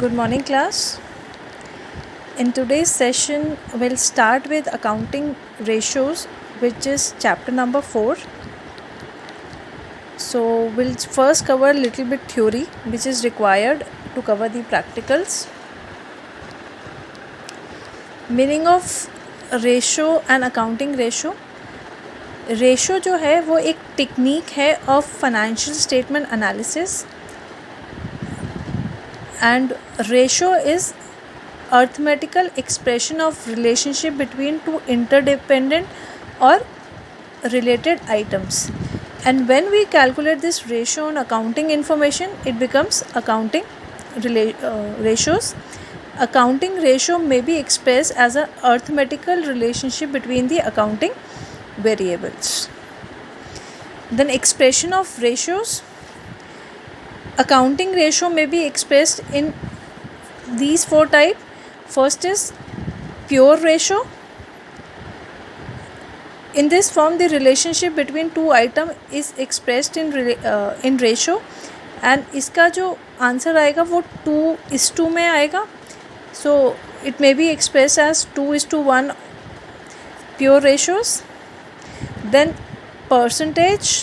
Good morning, class. In today's session, we'll start with accounting ratios, which is chapter number 4. So we'll first cover a little bit theory, which is required to cover the practicals. Meaning of ratio and accounting ratio. Ratio जो है वो एक technique है of financial statement analysis and ratio is arithmetical expression of relationship between two interdependent or related items, and when we calculate this ratio on accounting information it becomes accounting ratios. Accounting ratio may be expressed as an arithmetical relationship between the accounting variables. Then expression of ratios. Accounting ratio may be expressed in these 4 types. First is pure ratio. In this form, the relationship between two items is expressed in ratio, and इसका जो answer आएगा वो 2:2 में आएगा. So it may be expressed as 2:1 pure ratios. Then percentage,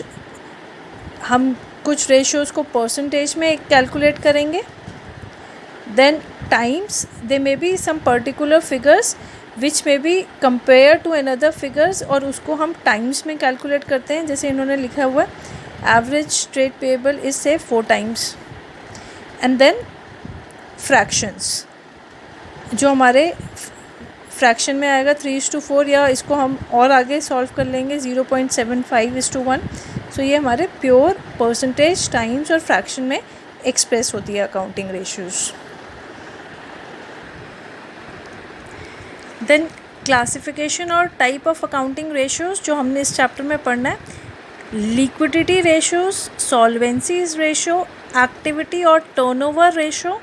हम कुछ ratios को percentage में कैलकुलेट करेंगे. Then times, they may be some particular figures which may be compare to another figures, और उसको हम टाइम्स में कैलकुलेट करते हैं. जैसे इन्होंने लिखा हुआ है एवरेज ट्रेड पेएबल इज से 4 टाइम्स. एंड देन फ्रैक्शंस, जो हमारे फ्रैक्शन में आएगा 3:4, या इसको हम और आगे सॉल्व कर लेंगे 0.75:1. सो ये हमारे प्योर परसेंटेज, टाइम्स और फ्रैक्शन में एक्सप्रेस होती है अकाउंटिंग रेशियोज़. देन क्लासिफिकेशन और टाइप ऑफ अकाउंटिंग रेशियोज़ जो हमने इस चैप्टर में पढ़ना है. लिक्विडिटी रेशियोज़, सॉल्वेंसीज रेशियो, एक्टिविटी और turnover ratio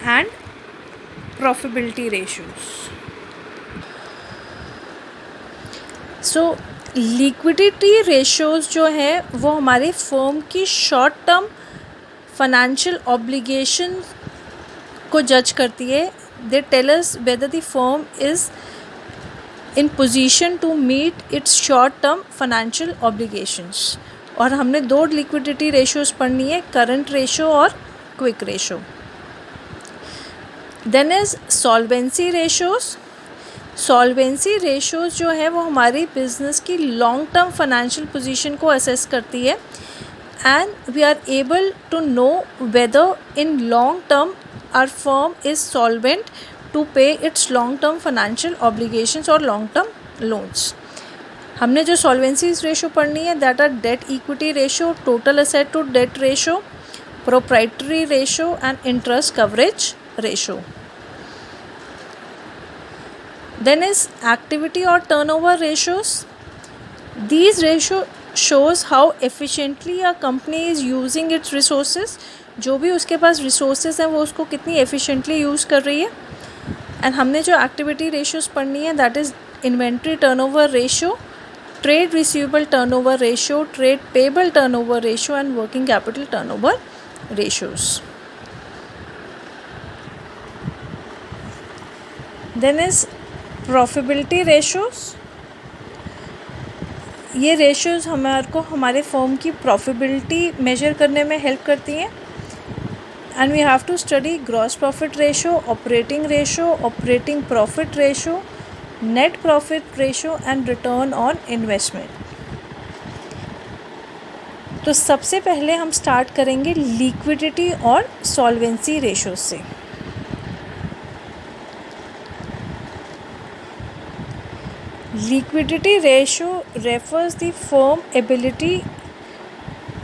and profitability ratios. So liquidity ratios जो है वो हमारी फर्म की शॉर्ट टर्म फाइनेंशियल ऑब्लिगेशन को जज करती है. They tell us whether the firm is in position to meet its short term financial obligations. और हमने 2 लिक्विडिटी रेशियोज़ पढ़नी है, करंट रेशियो और quick ratio. Then is solvency ratios. Solvency ratios जो है वो हमारी बिजनेस की लॉन्ग टर्म फाइनेंशियल पोजीशन को असेस करती है, and we are able to know whether in long term our firm is solvent to pay its long term financial obligations और long term loans. हमने जो सॉल्वेंसीज रेशियो पढ़नी है that are debt equity ratio, total asset to debt ratio, proprietary ratio and interest coverage ratio. Then is activity or turnover ratios. These ratio shows how efficiently a company is using its resources. जो भी उसके पास resources हैं वो उसको कितनी efficiently use कर रही है. And हमने जो activity ratios पढ़नी है that is inventory turnover ratio, trade receivable turnover ratio, trade payable turnover ratio and working capital turnover ratios. Then is profitability ratios. ये रेशियोज़ हमारे को हमारे फर्म की प्रॉफिटेबिलिटी मेजर करने में हेल्प करती हैं. And we have to study gross profit ratio, operating ratio, operating profit ratio, net profit ratio and return on investment. तो सबसे पहले हम स्टार्ट करेंगे लिक्विडिटी और सॉल्वेंसी रेशियो से. Liquidity ratio refers the firm ability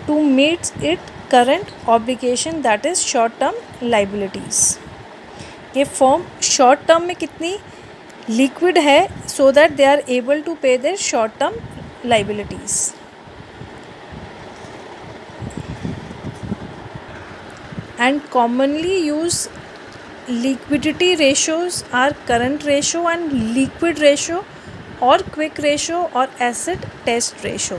to meet its current obligation, that is short term liabilities. ये firm short term में कितनी liquid है so that they are able to pay their short term liabilities. And commonly used liquidity ratios are current ratio and liquid ratio और quick ratio और acid test ratio.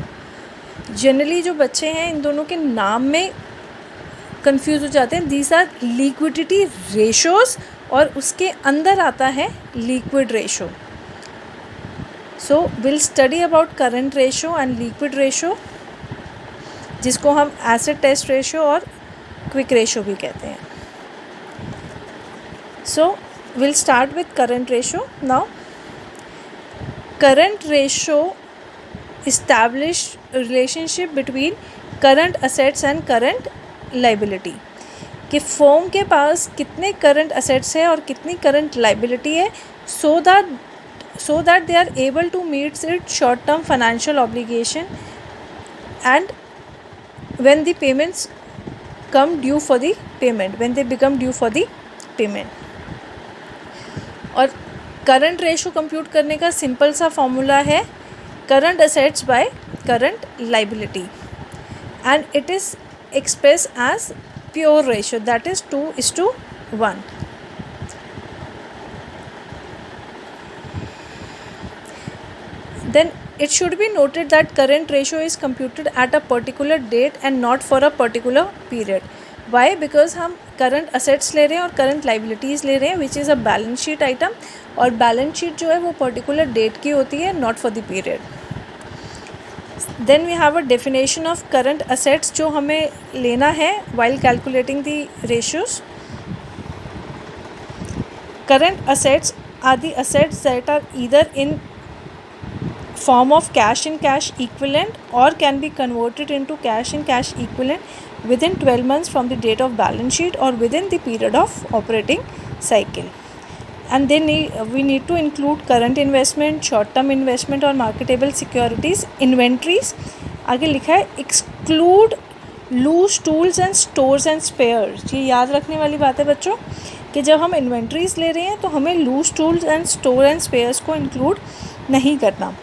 Generally जो बच्चे हैं इन दोनों के नाम में कंफ्यूज हो जाते हैं. दीज आर लिक्विडिटी रेशोज़ और उसके अंदर आता है liquid ratio. So will study about current ratio and liquid ratio, जिसको हम एसिड टेस्ट रेशो और क्विक रेशो भी कहते हैं. So will start with current ratio. Now current ratio establish relationship between current assets and current liability, कि firm के पास कितने current assets है और कितनी करंट लाइबिलिटी है, so that they are able to meet its short term financial obligation and when the payments come due for the payment, when they become due for the payment. और current ratio compute करने का simple सा formula है current assets by current liability, and it is expressed as pure ratio, that is 2:1. Then it should be noted that current ratio is computed at a particular date and not for a particular period. Why? Because हम current assets ले रहे हैं और current liabilities ले रहे हैं, which is a balance sheet item, और balance sheet जो है वो particular date की होती है, not for the period. Then we have a definition of current assets जो हमें लेना है while calculating the ratios. Current assets are the assets that are either in form of cash and cash equivalent or can be converted into cash and cash equivalent within 12 months from the date of balance sheet or within the period of operating cycle. And then we need to include current investment, short term investment और marketable securities. Inventories आगे लिखा है exclude loose tools and stores and spares. ये याद रखने वाली बात है बच्चों कि जब हम inventories ले रहे हैं तो हमें loose tools and store and spares को include नहीं करना.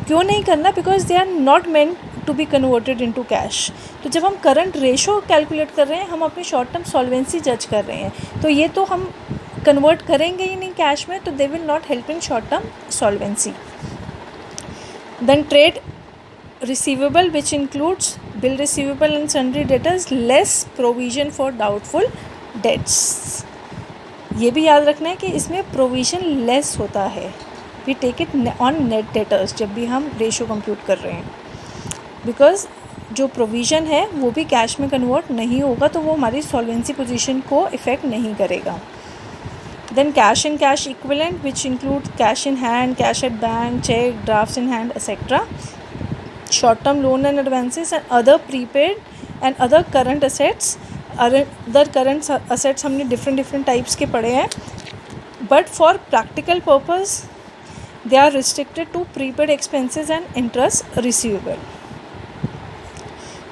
क्यों नहीं करना? Because they are not meant to be converted into cash. तो जब हम current ratio calculate कर रहे हैं, हम अपनी short term solvency judge कर रहे हैं, तो ये तो हम कन्वर्ट करेंगे ही नहीं कैश में, तो they will not help in short term solvency. Then trade receivable which includes bill receivable and sundry debtors less provision for doubtful debts. ये भी याद रखना है कि इसमें प्रोविजन लेस होता है. We take it on net debtors जब भी हम रेशो कंप्यूट कर रहे हैं, बिकॉज जो प्रोविज़न है वो भी कैश में कन्वर्ट नहीं होगा, तो वो हमारी सॉल्वेंसी पोजीशन को इफ़ेक्ट नहीं करेगा. Then cash and cash equivalent, which include cash in hand, cash at bank, check, drafts in hand, etc. Short-term loan and advances and other prepaid and other current assets. Other current assets हमने different types के पढ़े हैं, but for practical purpose they are restricted to prepaid expenses and interest receivable.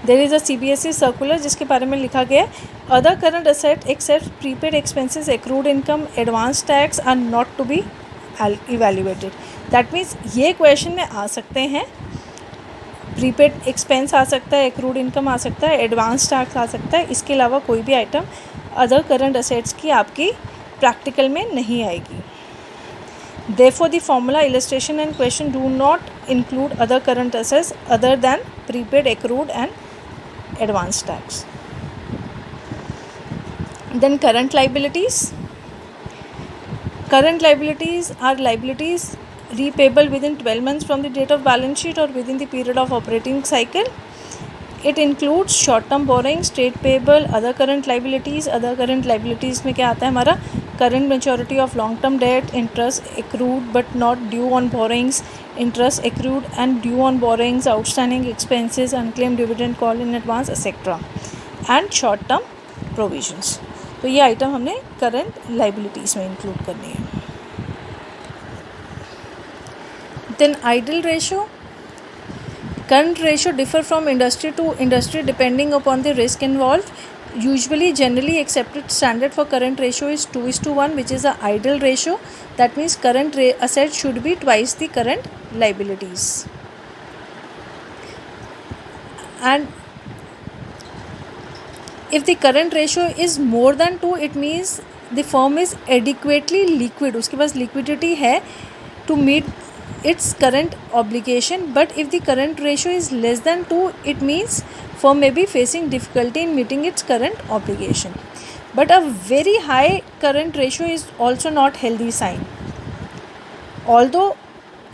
There is a CBSE circular जिसके बारे में लिखा गया है other current asset except prepaid expenses, accrued income, advance tax are not to be evaluated. That means ये question में आ सकते हैं, प्रीपेड एक्सपेंस आ सकता है, accrued income आ सकता है, एडवांस टैक्स आ सकता है. इसके अलावा कोई भी आइटम अदर करंट असेट्स की आपकी प्रैक्टिकल में नहीं आएगी. Therefore, the formula, illustration and question do not include other current assets other than prepaid, accrued and advance tax. Then current liabilities. Current liabilities are liabilities repayable within 12 months from the date of balance sheet or within the period of operating cycle. It includes short term borrowings, trade payable, other current liabilities. Other current liabilities में क्या आता है हमारा current maturity of long term debt, interest accrued but not due on borrowings, interest accrued and due on borrowings, outstanding expenses, unclaimed dividend call in advance, etc. and short term provisions. तो ये item हमने current liabilities में include करनी है. Then ideal ratio. Current ratio differ from industry to industry depending upon the risk involve. Usually generally accepted standard for current ratio is 2:1, which is a idle ratio. That means current assets should be twice the current liabilities. And if the current ratio is more than 2, it means the firm is adequately liquid. उसके पास liquidity है to meet its current obligation. But if the current ratio is less than 2, it means firm may be facing difficulty in meeting its current obligation. But a very high current ratio is also not healthy sign. Although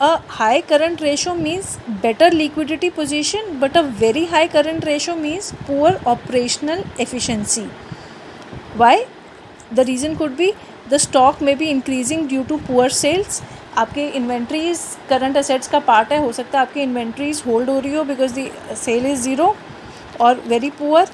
a high current ratio means better liquidity position, but a very high current ratio means poor operational efficiency. Why? The reason could be the stock may be increasing due to poor sales. आपके inventories current assets का part है, हो सकता है आपकी inventories hold हो रही हो because the sale is zero और very poor.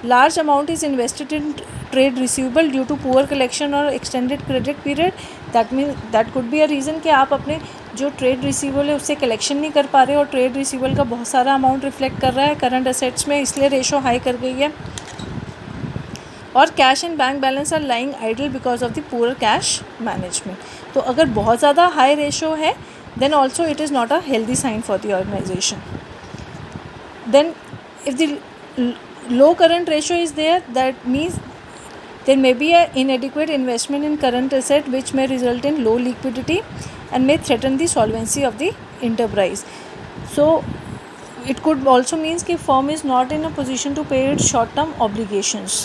Large amount is invested in trade receivable due to poor collection और extended credit period. That could be a reason कि आप अपने जो ट्रेड रिसीवेबल है उससे कलेक्शन नहीं कर पा रहे और ट्रेड रिसीवेबल का बहुत सारा अमाउंट रिफ्लेक्ट कर रहा है करंट असेट्स में, इसलिए रेशो हाई कर गई है. और cash and bank balance are lying idle because of the poor cash management. तो अगर बहुत ज़्यादा हाई रेशो है then also it is not a healthy sign for the organisation. Then if the low current ratio is there, that means there may be a inadequate investment in current asset which may result in low liquidity and may threaten the solvency of the enterprise. So it could also means कि firm is not in a position to pay its short term obligations.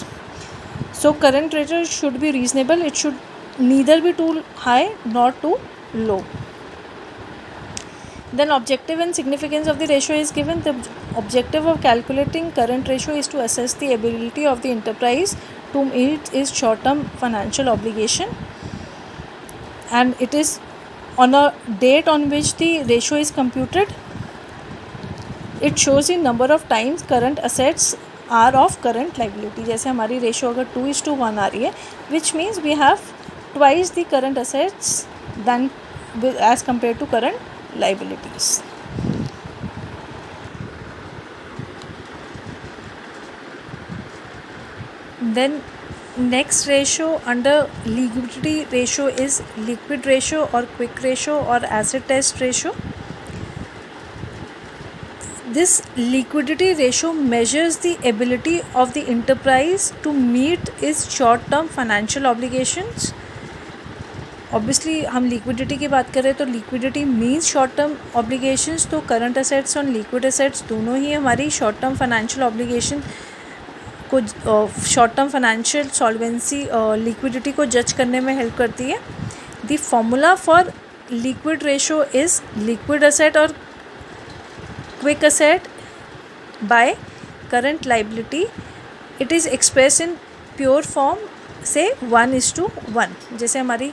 So current ratio should be reasonable. It should neither be too high nor too low. Then objective and significance of the ratio is given. The objective of calculating current ratio is to assess the ability of the enterprise to meet its short-term financial obligation, and it is on a date on which the ratio is computed. It shows the number of times current assets are of current liability. जैसे हमारी ratio अगर 2:1 आ रही है, which means we have twice the current assets than as compared to current liabilities. Then next ratio under liquidity ratio is liquid ratio or quick ratio or acid test ratio. This liquidity ratio measures the ability of the enterprise to meet its short term financial obligations. Obviously हम liquidity की बात करें तो liquidity means short term obligations. तो current assets और liquid assets दोनों ही हमारी शॉर्ट टर्म फाइनेंशियल ऑब्लिगेशन को short term financial solvency liquidity को जज करने में हेल्प करती है. The formula for liquid ratio is liquid asset और quick asset by current liability. It is express in pure form से 1:1. जैसे हमारी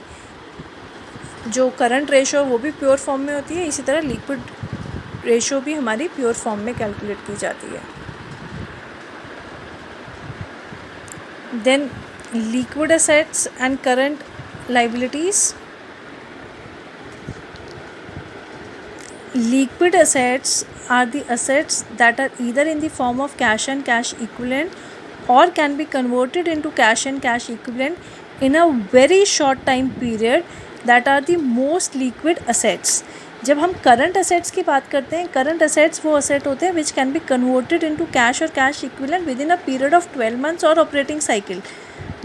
जो करंट रेशो वो भी प्योर फॉर्म में होती है, इसी तरह लिक्विड रेशो भी हमारी प्योर फॉर्म में कैलकुलेट की जाती है. Then liquid assets and current liabilities. Liquid assets are the assets that are either in the form of cash and cash equivalent or can be converted into cash and cash equivalent in a very short time period, that are the most liquid assets. जब हम current assets की बात करते हैं, current assets वो asset होते हैं which can be converted into cash और cash equivalent within a period of 12 months और ऑपरेटिंग साइकिल.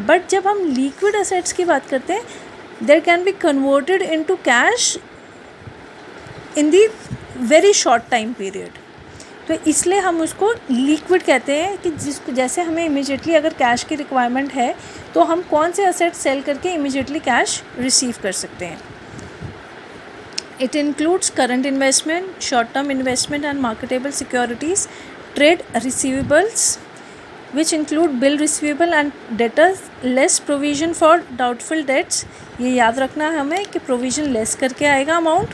बट जब हम लिक्विड असेट्स की बात करते हैं, there can be converted into cash in the very short time period. तो इसलिए हम उसको लिक्विड कहते हैं कि जिसको जैसे हमें इमीडिएटली अगर कैश की रिक्वायरमेंट है तो हम कौन से असेट सेल करके इमीडिएटली कैश रिसीव कर सकते हैं. It includes current investment, short term investment and marketable securities, trade receivables which include bill receivable and debtors, less provision for doubtful debts. ये याद रखना है हमें कि प्रोविजन लेस करके आएगा amount.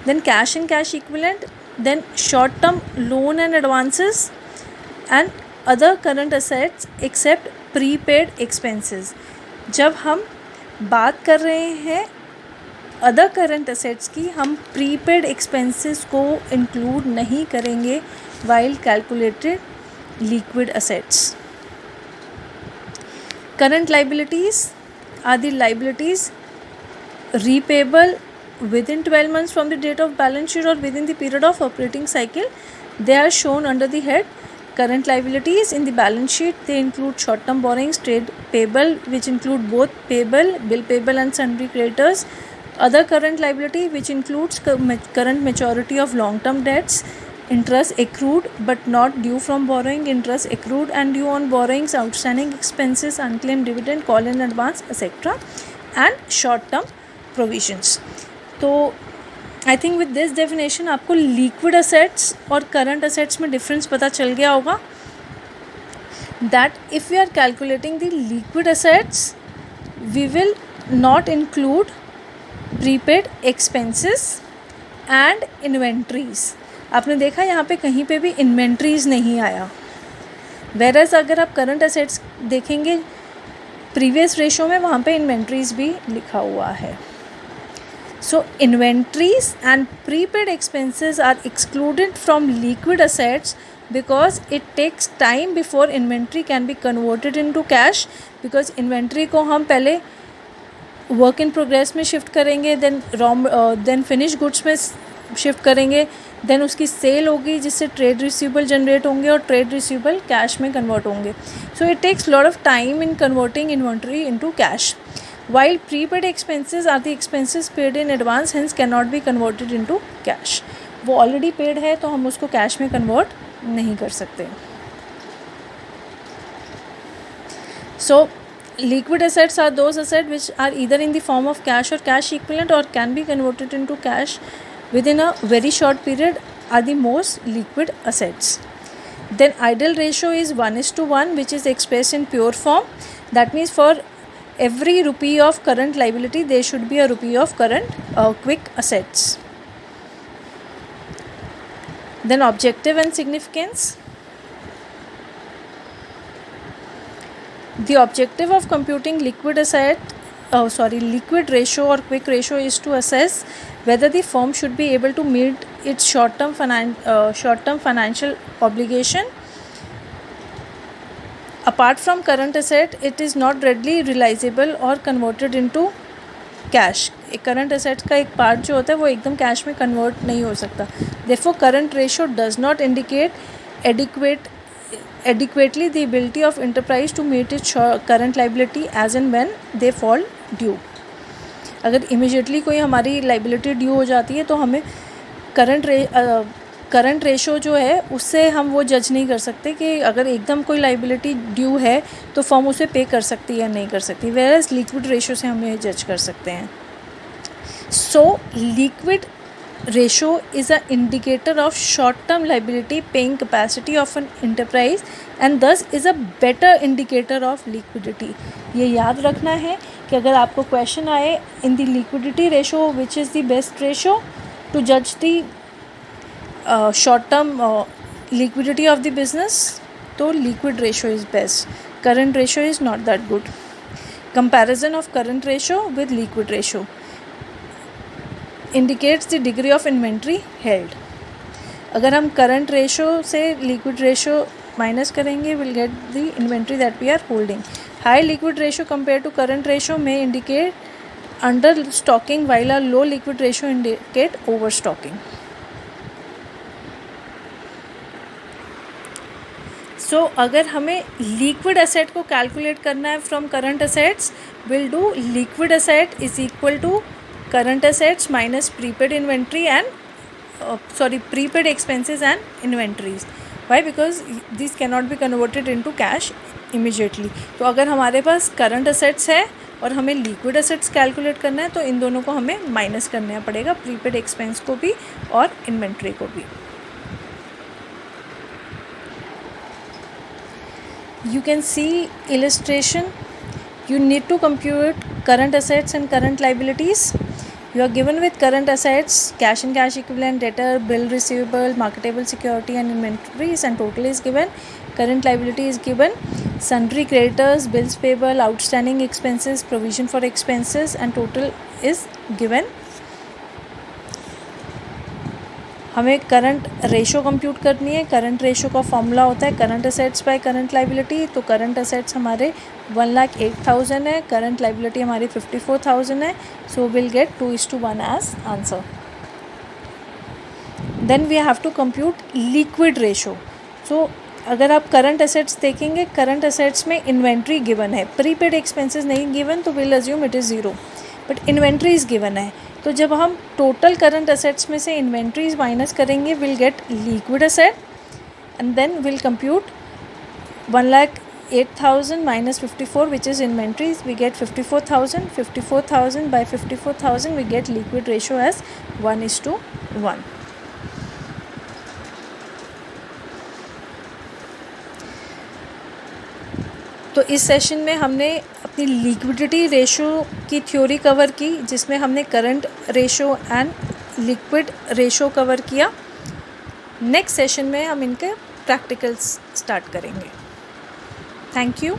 Then cash and cash equivalent, then short term loan and advances and other current assets except prepaid expenses. जब हम बात कर रहे हैं अदर करंट असेट्स की, हम प्रीपेड एक्सपेंसेस को इंक्लूड नहीं करेंगे while calculated liquid assets. Current liabilities are the liabilities repayable within 12 months from the date of balance sheet or within the period of operating cycle. They are shown under the head current liabilities. In the balance sheet they include short term borrowings, trade payable which include both payable, bill payable and sundry creditors, other current liability which includes current maturity of long term debts, interest accrued but not due from borrowing, interest accrued and due on borrowings, outstanding expenses, unclaimed dividend, call in advance, etc. and short term provisions. तो I think with this definition आपको liquid assets और current assets में difference पता चल गया होगा. That if we are calculating the liquid assets we will not include prepaid expenses and inventories. आपने देखा यहाँ पे कहीं पे भी इन्वेंट्रीज नहीं आया. वेरएज अगर आप करंट असेट्स देखेंगे प्रीवियस रेशो में वहाँ पे इन्वेंट्रीज भी लिखा हुआ है. So inventories and prepaid expenses are excluded from liquid assets because it takes time before inventory can be converted into cash, because inventory को हम पहले work in progress में shift करेंगे, then finished goods में shift करेंगे, then उसकी sale होगी जिससे trade receivable generate होंगे और trade receivable cash में convert होंगे. So it takes lot of time in converting inventory into cash. While prepaid expenses are the expenses paid in advance, hence cannot be converted into cash. वो already paid है तो हम उसको cash में convert नहीं कर सकते. So liquid assets are those assets which are either in the form of cash or cash equivalent or can be converted into cash within a very short period are the most liquid assets. Then idle ratio is 1:1, which is expressed in pure form. That means for every rupee of current liability there should be a rupee of current quick assets. Then objective and significance. The objective of computing liquid ratio or quick ratio is to assess whether the firm should be able to meet its short-term financial obligation. Apart from current asset, it is not readily realizable or converted into cash. एक current assets का एक part जो होता है वो एकदम cash में convert नहीं हो सकता. Therefore, current ratio does not indicate adequately the ability of enterprise to meet its current liability as and when they fall due. अगर immediately कोई हमारी liability due हो जाती है तो हमें करंट रेशो जो है उससे हम वो जज नहीं कर सकते कि अगर एकदम कोई लाइबिलिटी ड्यू है तो फर्म उसे पे कर सकती है या नहीं कर सकती. वेयरएज लिक्विड रेशो से हम ये जज कर सकते हैं. So liquid ratio is a indicator of short term liability paying capacity of an enterprise and this is a better indicator of liquidity. ये याद रखना है कि अगर आपको क्वेश्चन आए in the liquidity ratio which is the best ratio to जज the short term liquidity of the business, तो liquid ratio is best. Current ratio is not that good. Comparison of current ratio with liquid ratio indicates the degree of inventory held. अगर हम current ratio से liquid ratio minus करेंगे we'll get the inventory that we are holding. High liquid ratio compared to current ratio may indicate under stocking while a low liquid ratio indicate overstocking. सो अगर हमें liquid asset को calculate करना है from current assets will do liquid asset is equal to current assets minus prepaid inventory and prepaid expenses and inventories. Why? Because this can not be converted into cash immediately. तो अगर हमारे पास current assets है और हमें liquid assets calculate करना है तो इन दोनों को हमें माइनस करना पड़ेगा, प्रीपेड एक्सपेंस को भी और इन्वेंट्री को भी. You can see illustration. You need to compute current assets and current liabilities. You are given with current assets, cash and cash equivalent, debtor, bill receivable, marketable security and inventories, and total is given. Current liability is given, sundry creditors, bills payable, outstanding expenses, provision for expenses, and total is given. हमें current ratio compute करनी है. Current ratio का formula होता है current assets by current liability. तो current assets हमारे 1,08,000 है, current liability हमारी 54,000 है. So will get 2:1 as answer. Then we have to compute liquid ratio. So अगर आप करंट असेट्स देखेंगे, करंट असेट्स में इन्वेंट्री गिवन है, प्रीपेड एक्सपेंसेस नहीं गिवन तो will assume it is zero, but inventories given है. तो जब हम टोटल करंट असेट्स में से इन्वेंट्रीज माइनस करेंगे will get liquid asset and then will compute 1,08,000 minus 54 which is inventories, we get 54,000. 54,000 by 54,000 we get liquid ratio as 1:1. तो इस session में हमने अपनी लिक्विडिटी रेशो की थ्योरी कवर की, जिसमें हमने current ratio and liquid ratio cover किया. नेक्स्ट सेशन में हम इनके प्रैक्टिकल्स स्टार्ट करेंगे. Thank you.